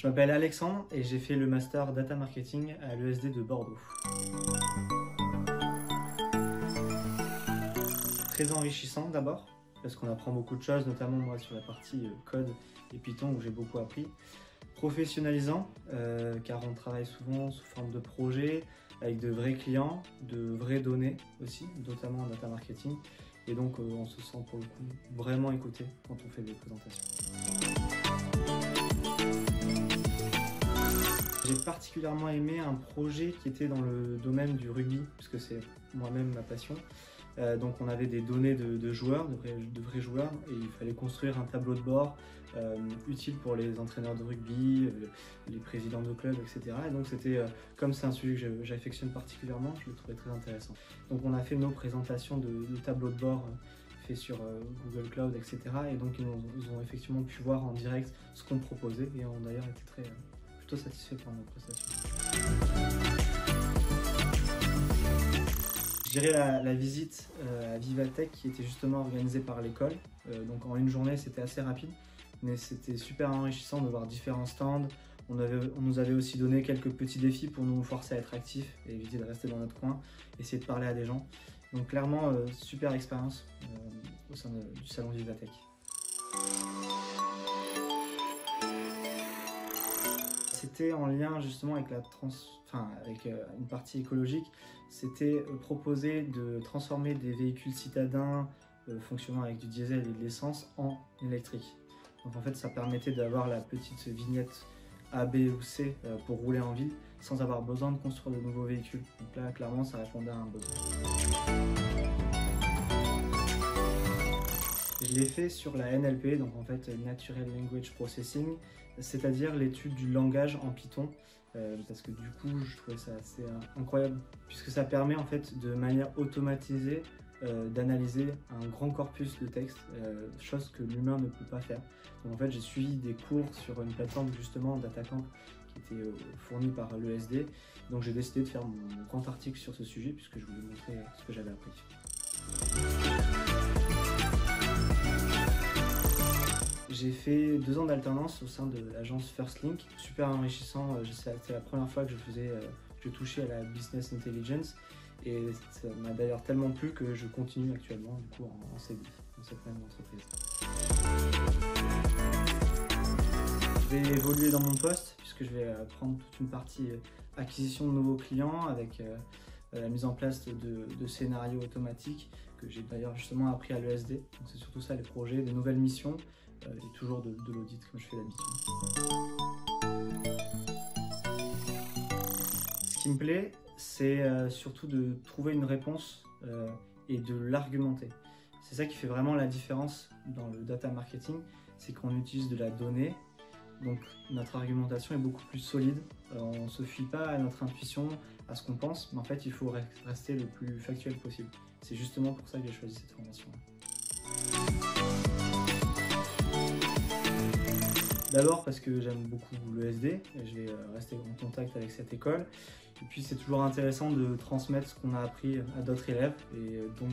Je m'appelle Alexandre et j'ai fait le master Data Marketing à l'ESD de Bordeaux. Très enrichissant d'abord, parce qu'on apprend beaucoup de choses, notamment moi sur la partie code et Python où j'ai beaucoup appris. Professionnalisant, car on travaille souvent sous forme de projet, avec de vrais clients, de vraies données aussi, notamment en data marketing. Et donc on se sent pour le coup vraiment écouté quand on fait des présentations. J'ai particulièrement aimé un projet qui était dans le domaine du rugby, puisque c'est moi-même ma passion. Donc on avait des données de joueurs, de vrais joueurs, et il fallait construire un tableau de bord utile pour les entraîneurs de rugby, les présidents de clubs, etc. Et donc c'était, comme c'est un sujet que j'affectionne particulièrement, je le trouvais très intéressant. Donc on a fait nos présentations de tableaux de bord faits sur Google Cloud, etc. Et donc ils ont effectivement pu voir en direct ce qu'on proposait et ont d'ailleurs été plutôt satisfaits par nos prestations. Je dirais la visite à Vivatech qui était justement organisée par l'école. Donc en une journée c'était assez rapide, mais c'était super enrichissant de voir différents stands. On nous avait aussi donné quelques petits défis pour nous forcer à être actifs et éviter de rester dans notre coin, essayer de parler à des gens. Donc clairement super expérience au sein du salon Vivatech. C'était en lien justement avec avec une partie écologique. C'était proposé de transformer des véhicules citadins fonctionnant avec du diesel et de l'essence en électrique. Donc en fait ça permettait d'avoir la petite vignette A, B ou C pour rouler en ville sans avoir besoin de construire de nouveaux véhicules. Donc là clairement ça répondait à un besoin. Je l'ai fait sur la NLP, donc en fait Natural Language Processing, c'est-à-dire l'étude du langage en Python, parce que du coup je trouvais ça assez incroyable, puisque ça permet en fait de manière automatisée d'analyser un grand corpus de texte, chose que l'humain ne peut pas faire. Donc en fait j'ai suivi des cours sur une plateforme justement DataCamp qui était fournie par l'ESD, donc j'ai décidé de faire mon grand article sur ce sujet puisque je voulais montrer ce que j'avais appris. J'ai fait 2 ans d'alternance au sein de l'agence FirstLink, super enrichissant. C'était la première fois que je touchais à la business intelligence et ça m'a d'ailleurs tellement plu que je continue actuellement du coup en CDI dans cette même entreprise. Je vais évoluer dans mon poste puisque je vais prendre toute une partie acquisition de nouveaux clients avec la mise en place de scénarios automatiques que j'ai d'ailleurs justement appris à l'ESD. Donc c'est surtout ça les projets, des nouvelles missions et toujours de l'audit comme je fais d'habitude. Ce qui me plaît, c'est surtout de trouver une réponse et de l'argumenter. C'est ça qui fait vraiment la différence dans le data marketing, c'est qu'on utilise de la donnée, donc notre argumentation est beaucoup plus solide. On ne se fie pas à notre intuition, à ce qu'on pense, mais en fait il faut rester le plus factuel possible. C'est justement pour ça que j'ai choisi cette formation. D'abord parce que j'aime beaucoup l'ESD et je vais rester en contact avec cette école. Et puis c'est toujours intéressant de transmettre ce qu'on a appris à d'autres élèves et donc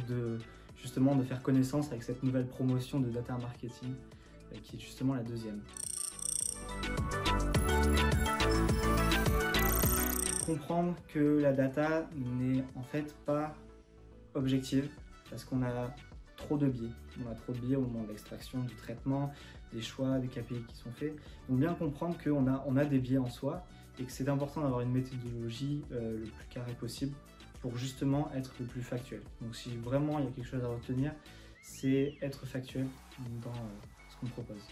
justement de faire connaissance avec cette nouvelle promotion de data marketing qui est justement la deuxième. Comprendre que la data n'est en fait pas objective parce qu'on a trop de biais. On a trop de biais au moment de l'extraction, du traitement, des choix, des KPI qui sont faits. Donc bien comprendre qu'on a des biais en soi et que c'est important d'avoir une méthodologie le plus carrée possible pour justement être le plus factuel. Donc si vraiment il y a quelque chose à retenir, c'est être factuel dans ce qu'on propose.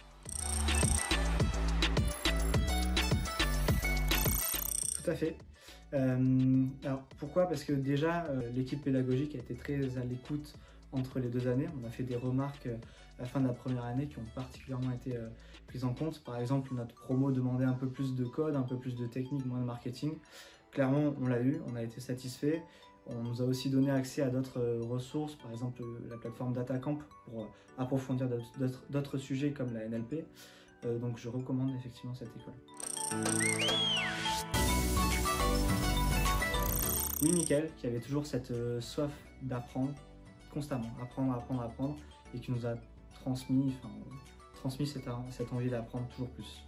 Tout à fait. Alors pourquoi? Parce que déjà l'équipe pédagogique a été très à l'écoute entre les 2 années. On a fait des remarques à la fin de la première année qui ont particulièrement été prises en compte. Par exemple, notre promo demandait un peu plus de code, un peu plus de technique, moins de marketing. Clairement, on l'a eu, on a été satisfait. On nous a aussi donné accès à d'autres ressources, par exemple la plateforme DataCamp pour approfondir d'autres sujets comme la NLP. Donc je recommande effectivement cette école. Oui, Mickaël, qui avait toujours cette soif d'apprendre constamment, apprendre, et qui nous a transmis cette envie d'apprendre toujours plus.